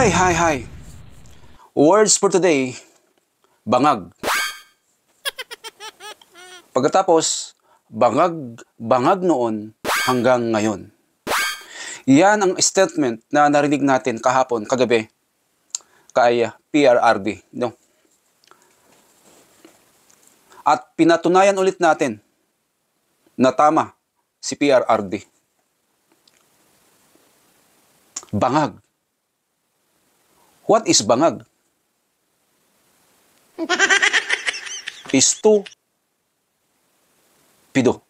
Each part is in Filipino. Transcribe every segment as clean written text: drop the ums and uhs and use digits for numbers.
Hi. Words for today, bangag. Pagkatapos, bangag noon hanggang ngayon. Yan ang statement na narinig natin kahapon, kagabi, kay PRRD. No? At pinatunayan ulit natin na tama si PRRD. Bangag. What is bangag? Pido.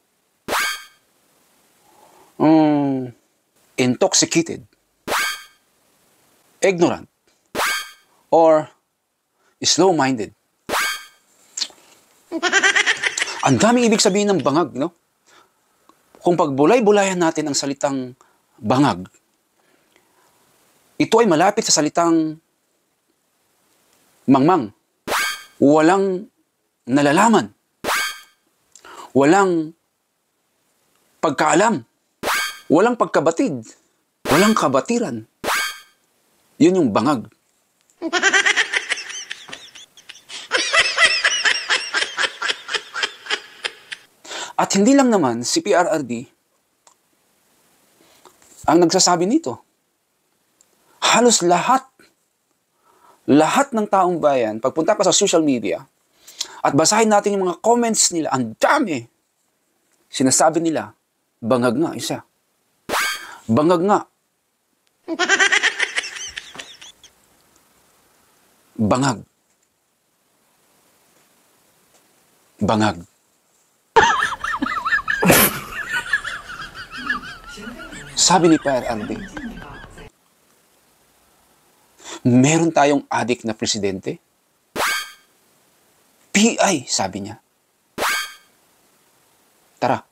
Intoxicated, ignorant, or slow-minded. Ang daming ibig sabihin ng bangag, no? Kung pagbulay-bulayan natin ang salitang bangag, ito ay malapit sa salitang mangmang. Walang nalalaman. Walang pagkaalam. Walang pagkabatid. Walang kabatiran. Yun yung bangag. At hindi lang naman si PRRD ang nagsasabi nito. Halos lahat ng taong bayan, pagpunta ka sa social media, at basahin natin yung mga comments nila, ang dami. Sinasabi nila, bangag nga, isa. Bangag nga. Bangag. Bangag. Sabi ni PRRD, meron tayong adik na presidente? PI, sabi niya. Tara,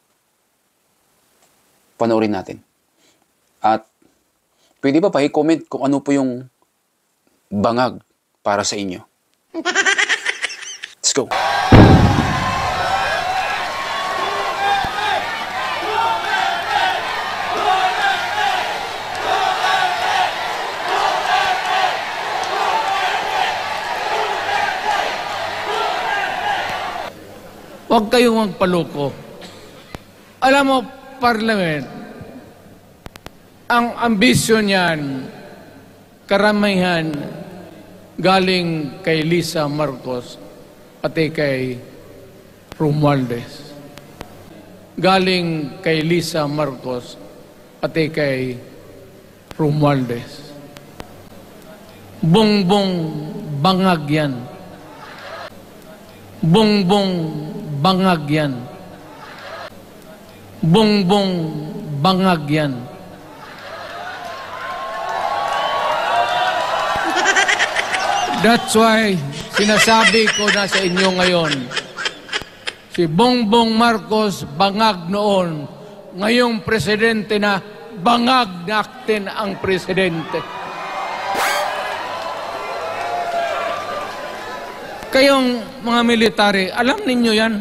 panoorin natin. At pwede ba i-comment kung ano po yung bangag para sa inyo? Let's go. Huwag kayong magpaloko. Alam mo, Parliament, ang ambisyon niyan, karamihan galing kay Lisa Marcos at kay Romualdez. Galing kay Lisa Marcos at kay Romualdez. Bongbong bangag yan. Bongbong bangag yan. Bongbong bangag yan. That's why sinasabi ko na sa inyo ngayon, si Bongbong Marcos bangag noon, ngayong presidente na bangag natin ang presidente. Kayong mga military, alam ninyo yan.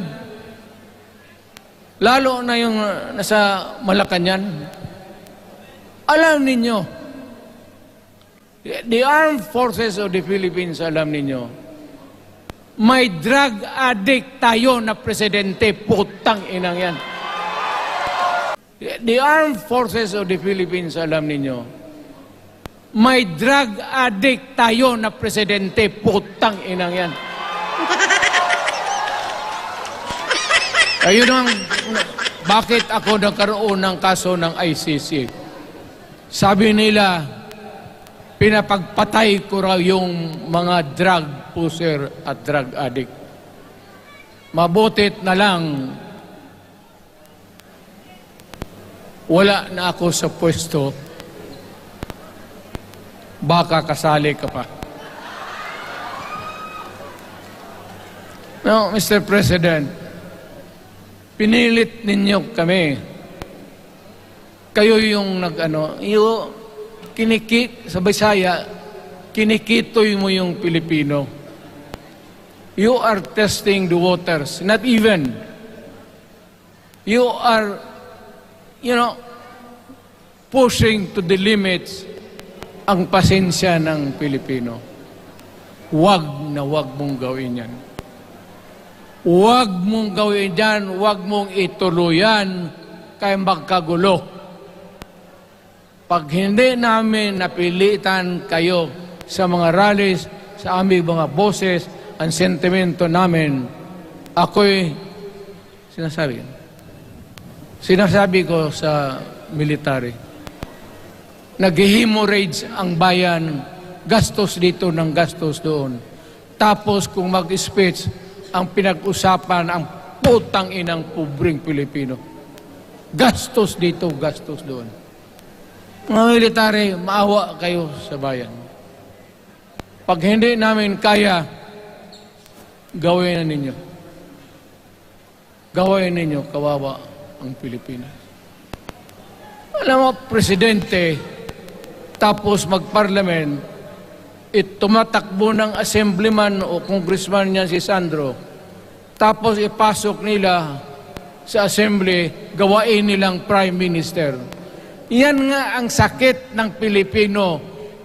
Lalo na yung nasa Malacanang. Alam ninyo. The Armed Forces of the Philippines, alam ninyo. May drug addict tayo na presidente, putang inang yan. The Armed Forces of the Philippines, alam ninyo. May drug addict tayo na presidente, putang inang yan. Ayun ang bakit ako nagkaroon ng kaso ng ICC. Sabi nila, pinapagpatay ko raw yung mga drug pusher at drug addict. Mabutit na lang, wala na ako sa pwesto, baka kasali ka pa. No, Mr. President, pinilit ninyo kami. Kayo yung sa Bisaya, kinikitoy mo yung Pilipino. You are testing the waters. Not even. You are, pushing to the limits ang pasensya ng Pilipino. Huwag na huwag mong gawin yan. Huwag mong gawin yan, huwag mong ituluyan kaya magkagulo. Pag hindi namin napilitan kayo sa mga rallies, sa aming mga boses, ang sentimento namin, ako'y sinasabi ko sa military, nag-hemorrhage ang bayan, gastos dito ng gastos doon. Tapos kung mag-speech, ang pinag-usapan ang putang inang pobreng Pilipino. Gastos dito, gastos doon. Mga military, maawa kayo sa bayan. Pag hindi namin kaya, gawin na ninyo. Gawin ninyo, kawawa ang Pilipinas. Alam mo, presidente, tapos mag-parliament, tumatakbo ng assemblyman o congressman niya si Sandro, tapos ipasok nila sa assembly, gawain nilang prime minister. Yan nga ang sakit ng Pilipino.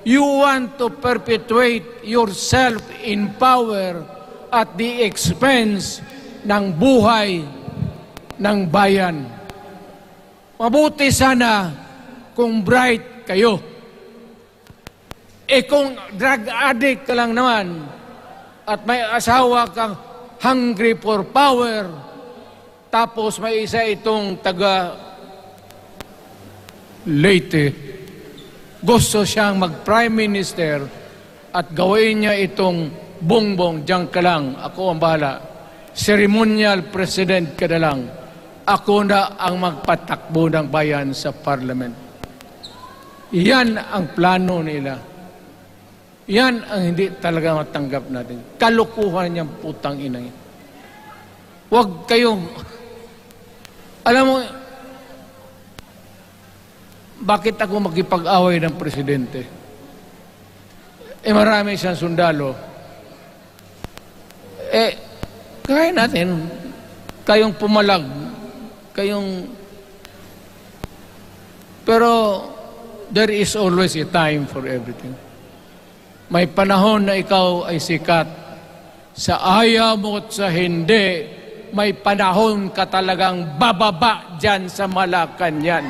You want to perpetuate yourself in power at the expense ng buhay ng bayan. Mabuti sana kung bright kayo. Kung drug addict ka lang naman at may asawa kang hungry for power, tapos may isa itong taga Leyte, gusto siyang mag-prime minister at gawin niya itong bongbong, diyan ka lang, ako ang bahala. Ceremonial president ka na lang. Ako na ang magpatakbo ng bayan sa parliament. Yan ang plano nila. Yan ang hindi talaga matanggap natin. Kalukuhan niyang putang ina. Huwag kayong... Alam mo, bakit ako makipag-away ng presidente? Marami siyang sundalo. Kaya natin, kayong pumalag, pero there is always a time for everything. May panahon na ikaw ay sikat. Sa ayaw mo at sa hindi, may panahon ka talagang bababa dyan sa Malacanang.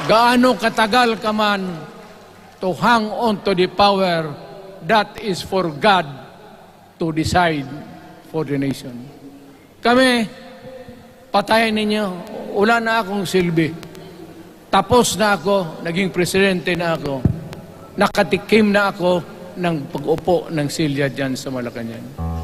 Gaano katagal ka man to hang on to the power, that is for God to decide for the nation. Kami, patayin ninyo, wala na akong silbi. Tapos na ako, naging presidente na ako. Nakatikim na ako ng pag-upo ng silya dyan sa Malacanang.